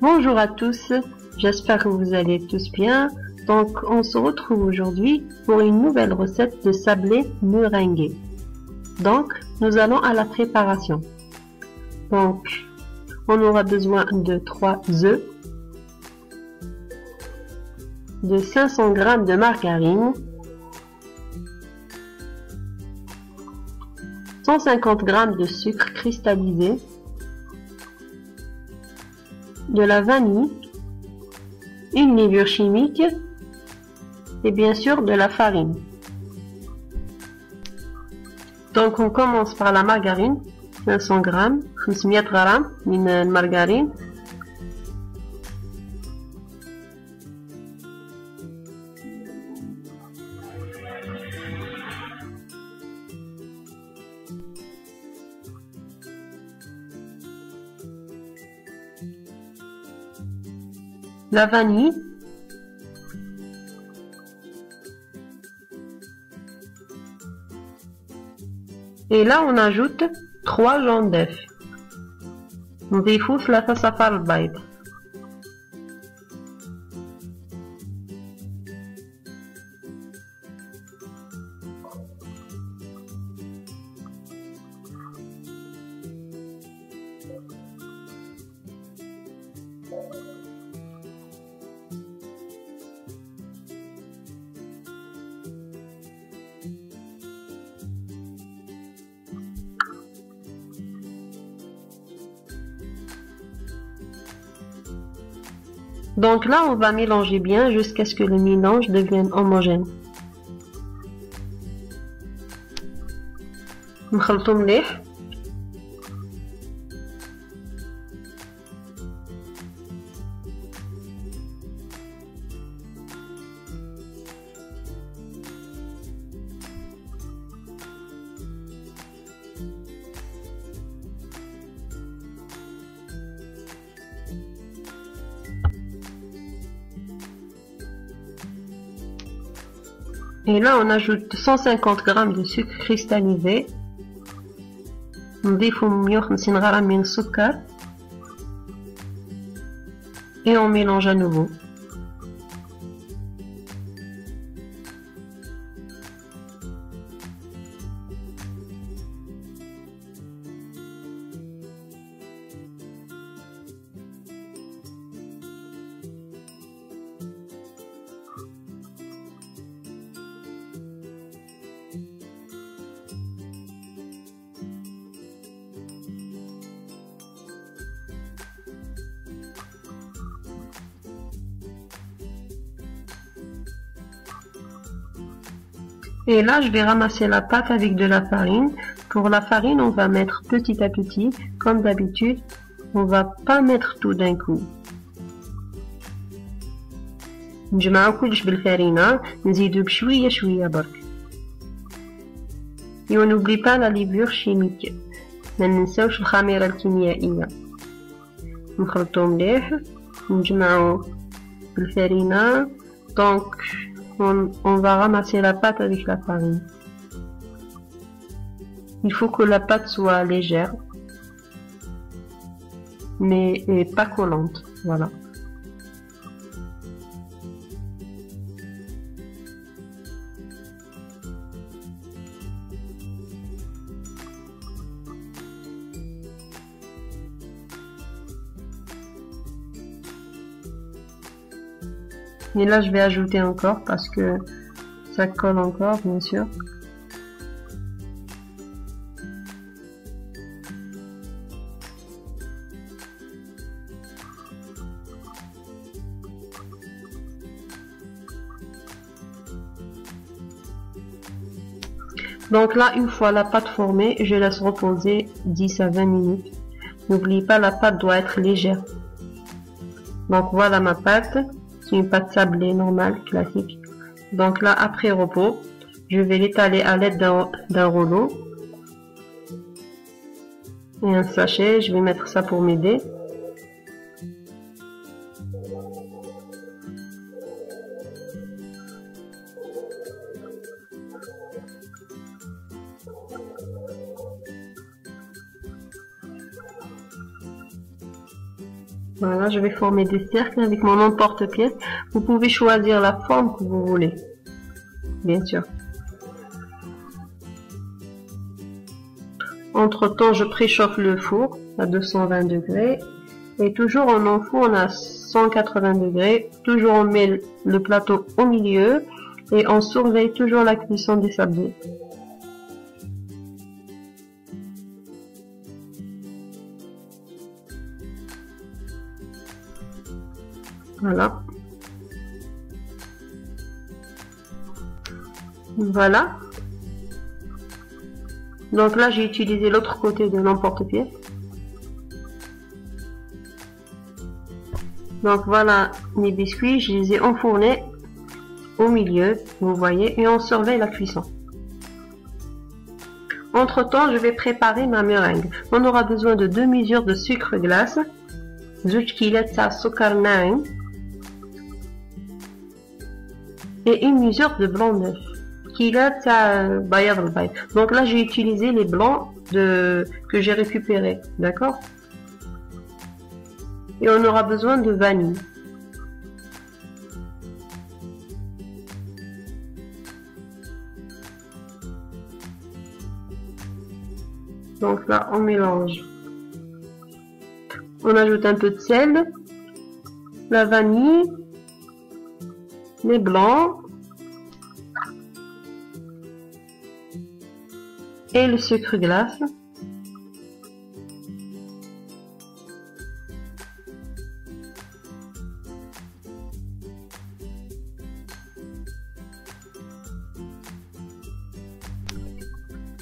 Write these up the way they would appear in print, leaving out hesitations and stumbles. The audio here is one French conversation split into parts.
Bonjour à tous, j'espère que vous allez tous bien. Donc on se retrouve aujourd'hui pour une nouvelle recette de sablé meringué. Donc nous allons à la préparation. Donc on aura besoin de 3 œufs, de 500 g de margarine, 150 g de sucre cristallisé, de la vanille, une levure chimique et bien sûr de la farine. Donc on commence par la margarine, 500 g, 500 g من المارغرين. La vanille, et là on ajoute 3 jaunes d'œufs. نضيفوا 3 صفار البيض. Donc là, on va mélanger bien jusqu'à ce que le mélange devienne homogène. نخلطو مليح. Et là, on ajoute 150 g de sucre cristallisé. نضيفو 150 g من السكر. Et on mélange à nouveau. Et là, je vais ramasser la pâte avec de la farine. Pour la farine, on va mettre petit à petit. Comme d'habitude, on va pas mettre tout d'un coup. نجمعو كلش بالفارينة، نزيدو بشوية شوية برك. Et on n'oublie pas la levure chimique. ما ننساوش الخميرة الكيميائية. نخلطو مليح، نجمعو بالفارينة. Donc on va ramasser la pâte avec la farine. Il faut que la pâte soit légère, mais pas collante. Voilà. Et là, je vais ajouter encore parce que ça colle encore, bien sûr. Donc là, une fois la pâte formée, je laisse reposer 10 à 20 minutes. N'oubliez pas, la pâte doit être légère. Donc voilà ma pâte. C'est une pâte sablée normale, classique. Donc là, après repos, je vais l'étaler à l'aide d'un rouleau et un sachet. Je vais mettre ça pour m'aider. Voilà, je vais former des cercles avec mon emporte-pièce. Vous pouvez choisir la forme que vous voulez, bien sûr. Entre-temps, je préchauffe le four à 220 degrés. Et toujours on enfourne à 180 degrés. Toujours on met le plateau au milieu. Et on surveille toujours la cuisson des sablés. Voilà. Voilà. Donc là, j'ai utilisé l'autre côté de l'emporte-pièce. Donc voilà mes biscuits, je les ai enfournés au milieu, vous voyez, et on surveille la cuisson. Entre-temps, je vais préparer ma meringue. On aura besoin de 2 mesures de sucre glace, 2 كيلات تاع السكر ناعم et une mesure de blanc d'œuf. كيلات تاع بياض البيض. Donc là, j'ai utilisé les blancs que j'ai récupérés, d'accord? Et on aura besoin de vanille. Donc là, on mélange. On ajoute un peu de sel, la vanille, les blancs et le sucre glace.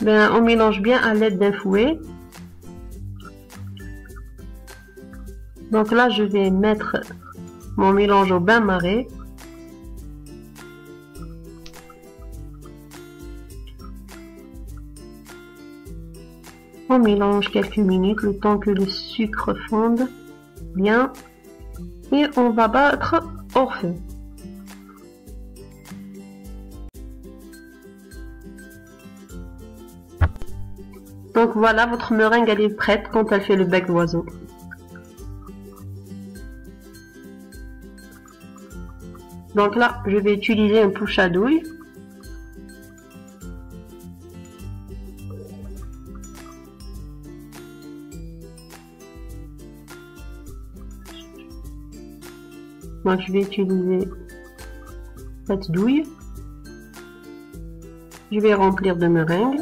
On mélange bien à l'aide d'un fouet. Donc là, je vais mettre mon mélange au bain-marie. On mélange quelques minutes, le temps que le sucre fonde bien. Et on va battre au feu. Donc voilà, votre meringue elle est prête quand elle fait le bec d'oiseau. Donc là, je vais utiliser un pouce à douille. Donc je vais utiliser cette douille. Je vais remplir de meringue.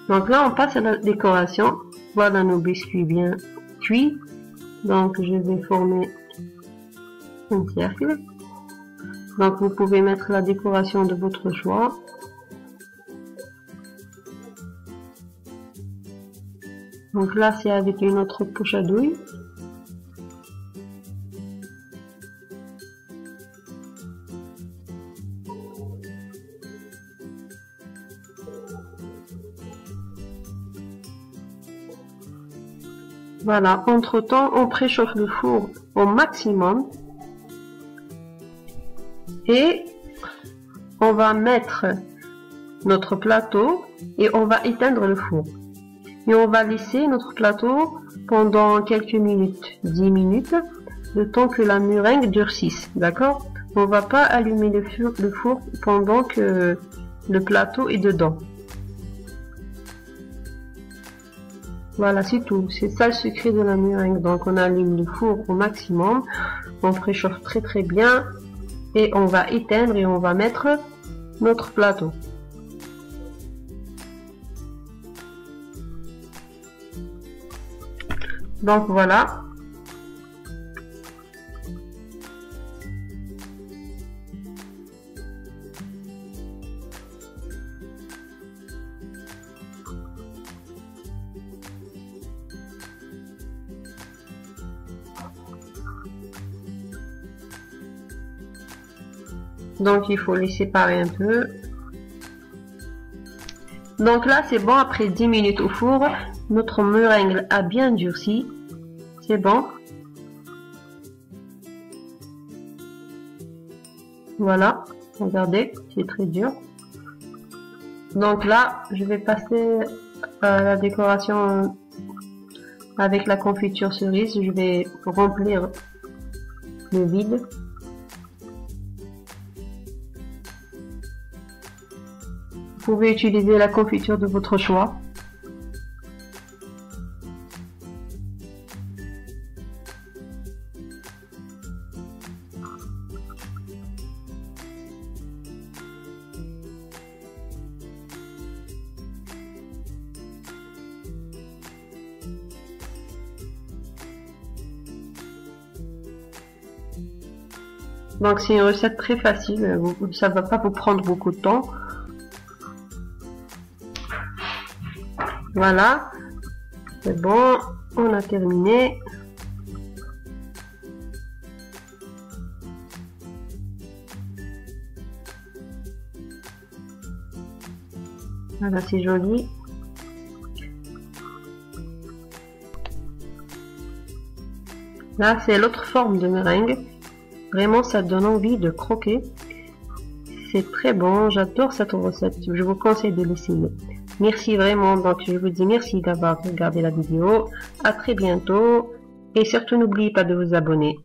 Donc là, on passe à la décoration. Voilà nos biscuits bien cuits. Donc je vais former un cercle. Donc vous pouvez mettre la décoration de votre choix. Donc là, c'est avec une autre poche à douille. Voilà, entre-temps, on préchauffe le four au maximum. Et on va mettre notre plateau et on va éteindre le four. Et on va laisser notre plateau pendant quelques minutes, 10 minutes, le temps que la meringue durcisse, d'accord? On va pas allumer le four pendant que le plateau est dedans. Voilà, c'est tout. C'est ça le secret de la meringue. Donc on allume le four au maximum, on préchauffe très très bien et on va éteindre et on va mettre notre plateau. Donc voilà. Donc il faut les séparer un peu. Donc là c'est bon, après 10 minutes au four, notre meringue a bien durci. C'est bon. Voilà, regardez, c'est très dur. Donc là, je vais passer à la décoration avec la confiture cerise. Je vais remplir le vide. Vous pouvez utiliser la confiture de votre choix. Donc c'est une recette très facile, ça va pas vous prendre beaucoup de temps. Voilà, c'est bon, on a terminé. Voilà, c'est joli. Là, c'est l'autre forme de meringue. Vraiment, ça donne envie de croquer. C'est très bon, j'adore cette recette. Je vous conseille de l'essayer. Merci vraiment, donc je vous dis merci d'avoir regardé la vidéo. À très bientôt. Et surtout, n'oubliez pas de vous abonner.